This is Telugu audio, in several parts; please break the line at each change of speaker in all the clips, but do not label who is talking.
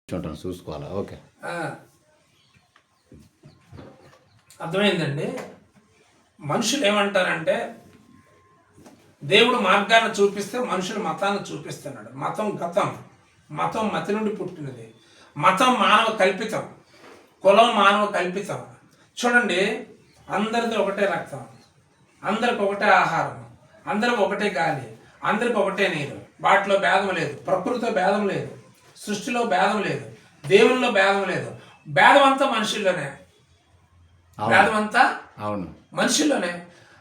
చూసుకోవాలా? ఓకే,
అర్థమైందండి. మనుషులు ఏమంటారంటే దేవుడు మార్గాన్ని చూపిస్తే మనుషులు మతాన్ని చూపిస్తున్నాడు. మతం గతం, మతం మతి నుండి పుట్టినది. మతం మానవ కల్పితం, కులం మానవ కల్పితం. చూడండి, అందరిది ఒకటే రక్తం, అందరికి ఒకటే ఆహారం, అందరికి ఒకటే గాలి, అందరికి ఒకటే నీరు. వాటిలో భేదం లేదు, ప్రకృతిలో భేదం లేదు, సృష్టిలో భేదం లేదు, దేవుల్లో భేదం లేదు. భేదం అంతా మనుషుల్లోనే, భేదం అంతా
అవును
మనుషుల్లోనే.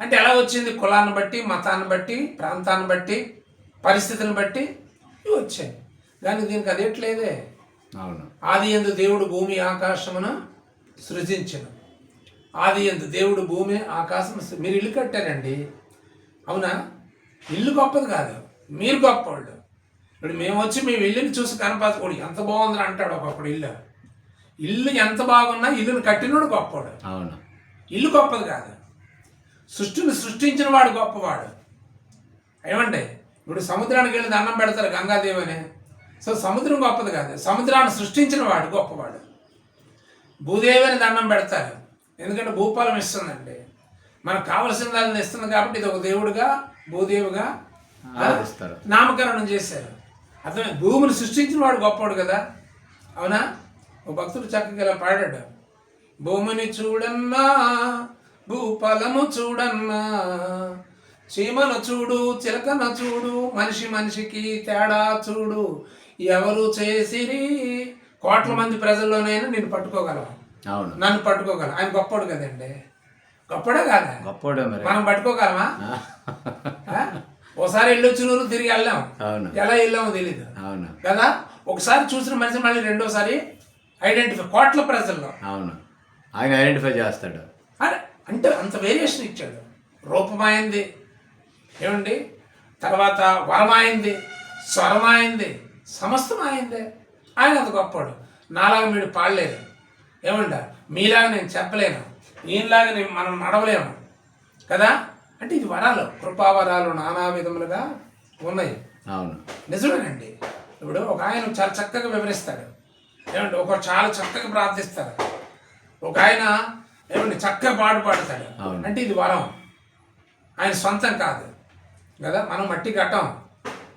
అంటే ఎలా వచ్చింది? కులాన్ని బట్టి, మతాన్ని బట్టి, ప్రాంతాన్ని బట్టి, పరిస్థితులను బట్టి ఇవి వచ్చాయి. కానీ దీనికి అదేట్లేదే.
అవును.
ఆది యందు దేవుడు భూమి ఆకాశమును సృజించను. ఆది యందు దేవుడు భూమి ఆకాశం. మీరు ఇల్లు కట్టారండి, అవునా? ఇల్లు గొప్పది కాదు, మీరు గొప్పవాళ్ళు. ఇప్పుడు మేము వచ్చి మేము ఇల్లుని చూసి కనపడకూడదు, ఎంత బాగుందని అంటాడు ఒకప్పుడు. ఇల్లు ఎంత బాగున్నా ఇల్లుని కట్టినోడు గొప్పవాడు.
అవును.
ఇల్లు గొప్పది కాదు, సృష్టిని సృష్టించిన వాడు గొప్పవాడు. ఏమండి, ఇప్పుడు సముద్రానికి వెళ్ళి దండం పెడతారు గంగాదేవి అని. సో సముద్రం గొప్పది కాదు, సముద్రాన్ని సృష్టించిన వాడు గొప్పవాడు. భూదేవి అని దండం పెడతారు, ఎందుకంటే భూపాలం ఇస్తుందండి, మనకు కావలసిన దాన్ని ఇస్తుంది కాబట్టి ఇది ఒక దేవుడుగా, భూదేవిగా నామకరణం చేశారు. అతను భూమిని సృష్టించిన వాడు గొప్పవాడు కదా, అవునా? ఒక భక్తుడు చక్కగా ఇలా పాడాడు, భూమిని చూడన్నా భూఫలము చూడన్నా, చీమను చూడు చిలకను చూడు, మనిషి మనిషికి తేడా చూడు, ఎవరు చేసిరి. కోట్ల మంది ప్రజల్లోనైనా నేను పట్టుకోగలం, నన్ను పట్టుకోగలం. ఆయన గొప్పవాడు కదండి, గొప్పడే కాదా? మనం పట్టుకోగలమా? ఒకసారి వెళ్ళొచ్చి నువ్వు తిరిగి వెళ్ళాం, ఎలా వెళ్ళామో తెలీదు కదా. ఒకసారి చూసిన మనిషి మళ్ళీ రెండోసారి ఐడెంటిఫై, కోట్ల ప్రజల్లో
ఆయన ఐడెంటిఫై చేస్తాడు.
అంటే అంత వేరియేషన్ ఇచ్చాడు. రూపమైంది ఏమండి, తర్వాత వరమైంది, స్వరమైంది, సమస్తమైంది. ఆయన అంత గొప్పవాడు. నాలాగా మీరు పాడలేరు, ఏమంట మీలాగా నేను చెప్పలేను, ఈయనలాగా మనం నడవలేము కదా. అంటే ఇది వరాలు, కృపావరాలు నానా విధములుగా ఉన్నాయి.
అవును,
నిజమేనండి. ఇప్పుడు ఒక ఆయన చాలా చక్కగా వివరిస్తాడు, ఏమంటే ఒక చాలా చక్కగా ప్రార్థిస్తాడు, ఒక ఆయన ఏమంటే చక్కగా పాట పాడతాడు. అంటే ఇది వరం, ఆయన సొంతం కాదు కదా. మనం మట్టి కట్టం.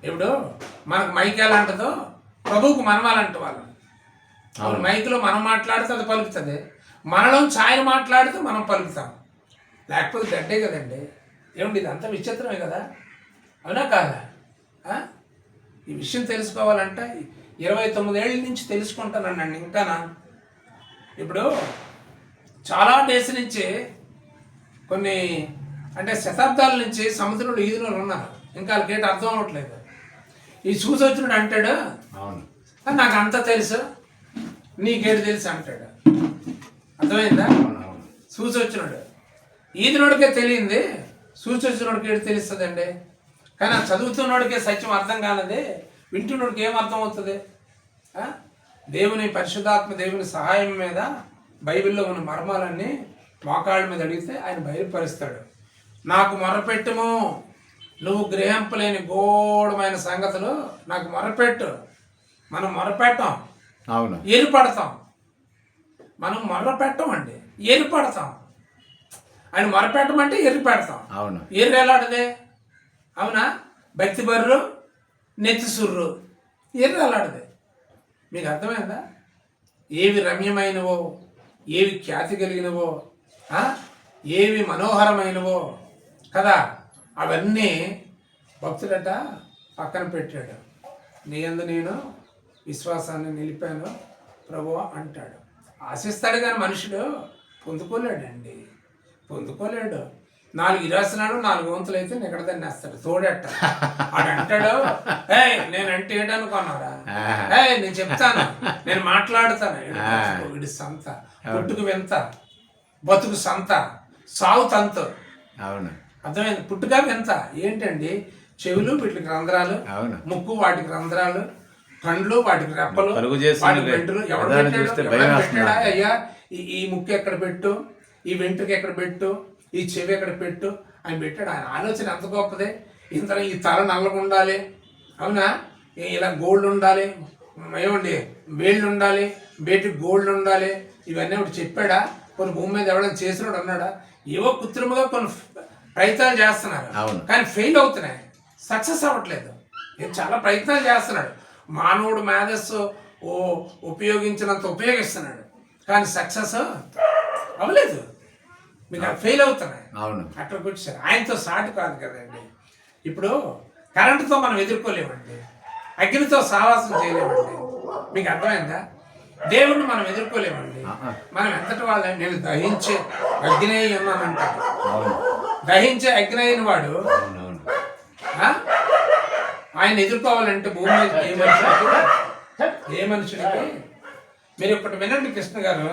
ఇప్పుడు మనకు మైక్ ఎలా అంటుందో ప్రభువుకు మనవాలంటే వాళ్ళు. మైక్లో మనం మాట్లాడితే అది పలుకుతుంది, మనలో ఛాయలు మాట్లాడితే మనం పలుకుతాం, లేకపోతే గడ్డే కదండి. ఏమండి, ఇది అంత విచిత్రమే కదా, అవునా కాదా? ఈ విషయం తెలుసుకోవాలంటే 29 ఏళ్ళ నుంచి తెలుసుకుంటానండి ఇంకానా. ఇప్పుడు చాలా డేస్ నుంచి, కొన్ని అంటే శతాబ్దాల నుంచి సముద్రంలో ఈదులో ఉన్నారు, ఇంకా వాళ్ళకేంటి అర్థం అవ్వట్లేదు. ఈ చూసి వచ్చినాడు అంటాడు, నాకు అంతా తెలుసు, నీకేంటి తెలుసు అంటాడు. అర్థమైందా? చూసి వచ్చినాడు ఈదినోడికే తెలియంది, చూసి వచ్చినోడికి ఏంటి తెలుస్తుందండి. కానీ ఆ చదువుతున్నోడికే సత్యం అర్థం కానిది వింటున్నోడికి ఏం అర్థం అవుతుంది? దేవుని పరిశుద్ధాత్మ దేవుని సహాయం మీద బైబిల్లో ఉన్న మర్మాలన్నీ మోకాళ్ళ మీద అడిగితే ఆయన బయలుపరుస్తాడు. నాకు మొరపెట్టుము, నువ్వు గ్రహింపలేని గూఢమైన సంగతులు నాకు మొరపెట్టు. మనం మొరపెట్టాం,
అవును,
ఏర్పడతాం. మనం మొర్రపెట్టం అండి, ఏర్పడతాం. ఆయన మొరపెట్టమంటే ఎర్రిపెడతాం.
అవును,
ఎర్రెలాడదే, అవునా? భక్తి బర్రు నెత్తి సుర్రు, ఎర్రెలాడదే. మీకు అర్థమైందా? ఏవి రమ్యమైనవో, ఏవి ఖ్యాతి కలిగినవో, ఏవి మనోహరమైనవో కదా, అవన్నీ భక్తుడట పక్కన పెట్టాడు. నీ యందు నేను విశ్వాసాన్ని నిలిపాను ప్రభువా అంటాడు. ఆశిస్తాడు కానీ మనుషుడు పొందుకోలేడండి, పొందుకోలేడు. 4 ఇరాసనాలు 4 వంతులు అయితే ఎక్కడ తన్నేస్తాడు, తోడెట్ట ఆడు అంటాడు. నేనంటే ఏటనుకున్నారా? నేను చెప్తాను, నేను మాట్లాడుతాను. వీడి సంత, పుట్టుకు వింత, బతుకు సంత, సావు తంతు.
అవును,
అర్థమైంది? పుట్టుక వింత ఏంటండి? చెవులు వీటికి రంధ్రాలు, ముక్కు వాటికి రంధ్రాలు, కండ్లు వాటికి రెప్పలు, వాటికి వెంట్రులు. ఎవరు పెట్టాడా? అయ్యా ఈ ముక్కు ఎక్కడ పెట్టు, ఈ వెంట్రుకి ఎక్కడ పెట్టు, ఈ చెవి ఎక్కడ పెట్టు ఆయన పెట్టాడు. ఆయన ఆలోచన ఎంత గొప్పదే. ఇంత ఈ తల నల్లగా ఉండాలి, అవునా? ఇలా గోల్డ్ ఉండాలి, ఏమండి వేళ్ళు ఉండాలి, బేటికి గోల్డ్ ఉండాలి, ఇవన్నీ ఒకటి చెప్పాడా? కొన్ని భూమి మీద ఎవడైనా చేసినాడు అన్నాడా? ఏవో కృత్రిమంగా కొన్ని ప్రయత్నాలు చేస్తున్నారు,
అవును.
కానీ ఫెయిల్ అవుతున్నాయి, సక్సెస్ అవ్వట్లేదు. చాలా ప్రయత్నాలు చేస్తున్నాడు, మానవుడు మేధస్సు ఉపయోగించినంత ఉపయోగిస్తున్నాడు, కానీ సక్సెస్ అవ్వలేదు. మీకు ఫెయిల్ అవుతున్నాయి.
అవును.
అక్కడికి వచ్చారు. ఆయనతో సాటి కాదు కదండి. ఇప్పుడు కరెంటుతో మనం ఎదుర్కోలేమండి, అగ్నితో సావాసం చేయలేమండి. మీకు అర్థమైందా? దేవుణ్ణి మనం ఎదుర్కోలేమండి. మనం ఎంతటి వాళ్ళ, నేను దహించే అగ్ని అయి ఉన్నానంటాడు. దహించే అగ్ని అయిన వాడు ఆయన ఎదుర్కోవాలంటే భూమి మీద ఏ మనుషుడికి మీరు ఇప్పుడు వినండి కృష్ణ గారు,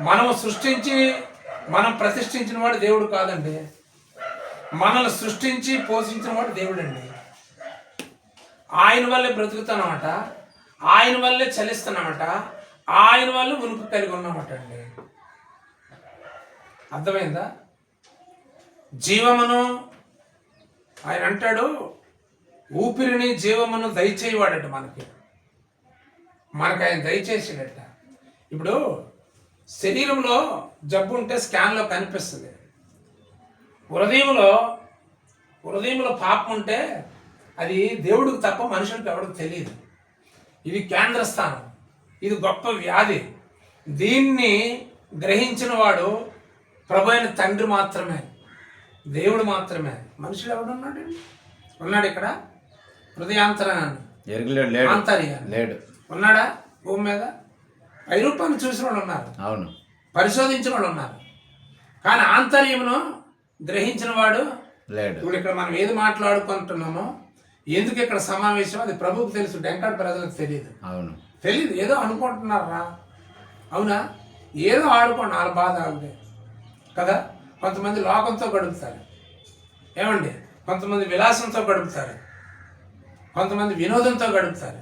మనం సృష్టించి మనం ప్రతిష్ఠించిన వాడు దేవుడు కాదండి. మనల్ని సృష్టించి పోషించిన వాడు దేవుడండి. ఆయన వల్లే బ్రతుకుతానమాట, ఆయన వల్లే చలిస్తున్నామట, ఆయన వల్ల ఉనికి కలిగి ఉన్నామట అండి. అర్థమైందా? జీవమును ఆయన అంటాడు, ఊపిరిని జీవమును దయచేయవాడట మనకి ఆయన దయచేసాడట. ఇప్పుడు శరీరంలో జబ్బు ఉంటే స్కాన్లో కనిపిస్తుంది. హృదయంలో పాపం ఉంటే అది దేవుడికి తప్ప మనుషులకు ఎవరికి తెలియదు. ఇది కేంద్రస్థానం, ఇది గొప్ప వ్యాధి. దీన్ని గ్రహించిన వాడు ప్రభు అయిన తండ్రి మాత్రమే, దేవుడు మాత్రమే. మనుషుడు ఎవడున్నాడు? ఉన్నాడు ఇక్కడ ఆంతర్యాన్ని ఉన్నాడా? భూమి మీద ఐరూపాన్ని చూసిన వాళ్ళు ఉన్నారు,
అవును,
పరిశోధించిన వాళ్ళు ఉన్నారు, కానీ ఆంతర్యమును గ్రహించిన వాడు
లేడు.
ఇప్పుడు ఇక్కడ మనం ఏది మాట్లాడుకుంటున్నామో, ఎందుకు ఇక్కడ సమావేశం, అది ప్రభువుకు తెలుసు, డెంకాడ్ ప్రజలకు తెలియదు.
అవును,
తెలియదు, ఏదో అనుకుంటున్నారా? అవునా? ఏదో ఆడుకోండి, వాళ్ళ బాధ ఆగుతాయి కదా. కొంతమంది లోకంతో గడుపుతారు, ఏమండి, కొంతమంది విలాసంతో గడుపుతారు, కొంతమంది వినోదంతో గడుపుతారు,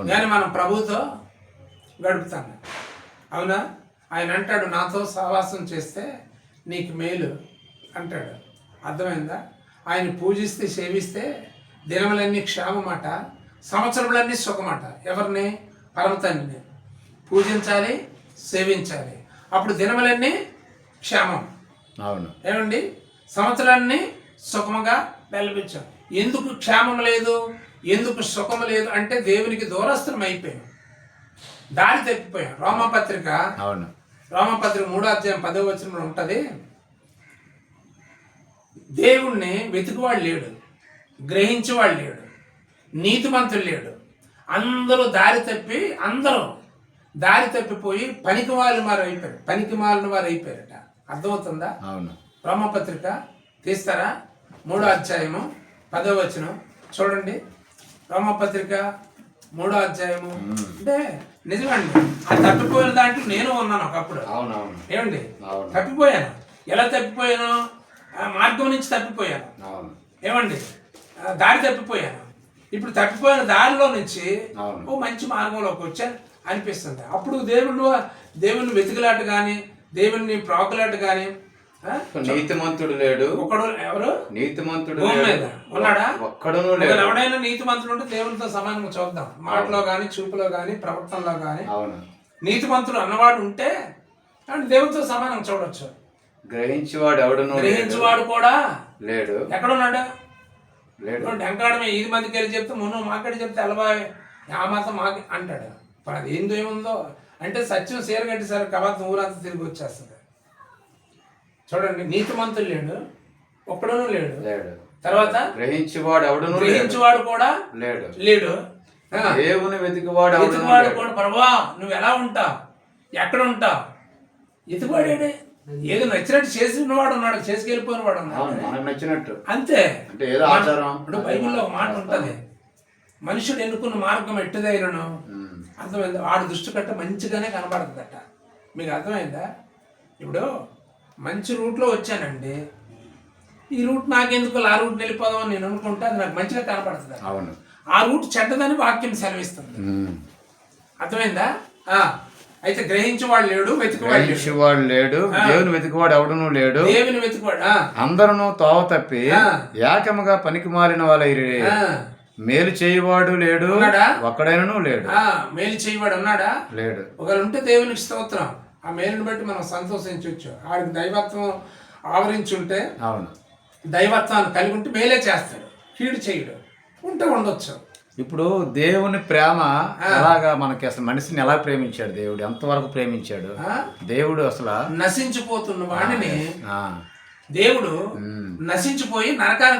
కానీ మనం ప్రభుతో గడుపుతాను. అవునా? ఆయన అంటాడు, నాతో సహవాసం చేస్తే నీకు మేలు అంటాడు. అర్థమైందా? ఆయన పూజిస్తే సేవిస్తే దినములన్నీ క్షేమమాట, సంవత్సరములన్నీ సుఖమాట. ఎవరిని? పరమతండ్రిని పూజించాలి, సేవించాలి, అప్పుడు దినములన్నీ క్షేమం.
అవును,
ఏమండి, సంవత్సరాన్ని సుఖముగా వెలిపించాం. ఎందుకు క్షేమం లేదు, ఎందుకు సుఖం లేదు అంటే దేవునికి దూరస్థం అయిపోయాం, దారి తప్పిపోయాం. రోమపత్రిక 3వ అధ్యాయం 10వ వచనంలో ఉంటుంది, దేవుణ్ణి వెతుకువాడు లేడు, గ్రహించేవాడు లేడు, నీతిమంతుడు లేడు. అందరూ దారి తప్పిపోయి పనికి మాలిన వారు అయిపోయారట. అర్థమవుతుందా? రోమపత్రిక తీస్తారా? 3వ అధ్యాయము 10వ వచనం చూడండి. రోమపత్రిక 3వ అధ్యాయము. అంటే నిజమండి, ఆ తప్పిపోయిన దాంట్లో నేను ఉన్నాను ఒకప్పుడు. ఏమండి, తప్పిపోయాను. ఎలా తప్పిపోయాను? మార్గం నుంచి తప్పిపోయాను. ఏమండి, దారి తప్పిపోయాను. ఇప్పుడు తప్పిపోయిన దారిలో నుంచి ఓ మంచి మార్గంలోకి వచ్చాను అనిపిస్తుంది. అప్పుడు దేవుని వెతుకులాట కానీ, దేవుని ప్రాకులాట కానీ.
నీతిమంతుడు లేడు,
ఒకడు ఎవరు?
నీతిమంతుడు
ఉన్నాడా?
ఒక్కడును
లేడు. ఎవడైనా నీతిమంతుడు ఉంటే దేవునితో సమానంగా చూద్దాం. మాటలో కానీ, చూపులో కానీ, ప్రవర్తనలో కానీ. నీతిమంతుడు అన్నవాడు ఉంటే దేవునితో సమానంగా చూడొచ్చు. గ్రహించేవాడు కూడా
లేడు.
ఎక్కడున్నాడు? వెంకాడమే 5 మందికి వెళ్ళి చెప్తే మును మాకడి చెప్తే అలవాయ్ ఆ మాత్రం మాకు అంటాడు. ఇప్పుడు అది ఏందో ఏముందో అంటే సత్యం సీరగట్టి సరే కబాతం ఊరంతా తిరిగి వచ్చేస్తుంది. చూడండి, నీతిమంతుడు లేడు, ఒక్కడను లేడు. తర్వాత గ్రహించేవాడు కూడా లేడు.
దేవుని వెతికివాడు
కూడా, ప్రభా నువ్వు ఎలా ఉంటావు, ఎక్కడ ఉంటావు? ఎతుకువాడే. ఏదో నచ్చినట్టు చేసిన వాడు ఉన్నాడు, చేసుకెళ్ళిపోయిన వాడు ఉన్నాడు,
నచ్చినట్టు
అంతే.
ఇప్పుడు
బైబిల్లో ఒక మాట ఉంటుంది, మనుషుడు ఎన్నుకున్న మార్గం ఎట్టుదైనను. అర్థమైందా? వాడు దృష్టి కట్ట మంచిగానే కనబడుతుందట. మీకు అర్థమైందా? ఇప్పుడు మంచి రూట్లో వచ్చానండి, ఈ రూట్ నాకెందుకు, ఆ రూట్ వెళ్ళిపోదామని నేను అనుకుంటే అది నాకు మంచిగా కనపడుతుంది. ఆ రూట్ చెడ్డదని వాక్యం సెలవిస్తుంది. అర్థమైందా? అయితే గ్రహించేవాడు లేడు,
వెతికివాడు లేడు, దేవుని వెతికివాడు ఎవడను లేడు.
దేవుని వెతికివాడు
అందరూ తోవ తప్పి ఏకముగా పనికి మారిన వాళ్ళైరి. మేలు చేయవాడు లేడు,
ఉన్నాడా?
ఒక్కడైనను లేడు.
మేలు చేయవాడు ఉన్నాడా?
లేడు.
ఒకవేళ ఉంటే దేవునికి స్తోత్రం. ఆ మేలుని బట్టి మనం సంతోషించవచ్చు. ఆడికి దైవత్వం ఆవరించుంటే,
అవును.
దైవత్వాన్ని కలిగి ఉంటే మేలే చేస్తాడు, కీడు చేయడు. ఉంటే ఉండొచ్చు.
ఇప్పుడు దేవుని ప్రేమ ఎలాగా మనకి అసలు మనిషిని ఎలా ప్రేమించాడు దేవుడు, ఎంతవరకు ప్రేమించాడు దేవుడు అసలు?
నశించిపోతున్న వాడిని
ఆ,
దేవుడు నశించిపోయి నరకానికి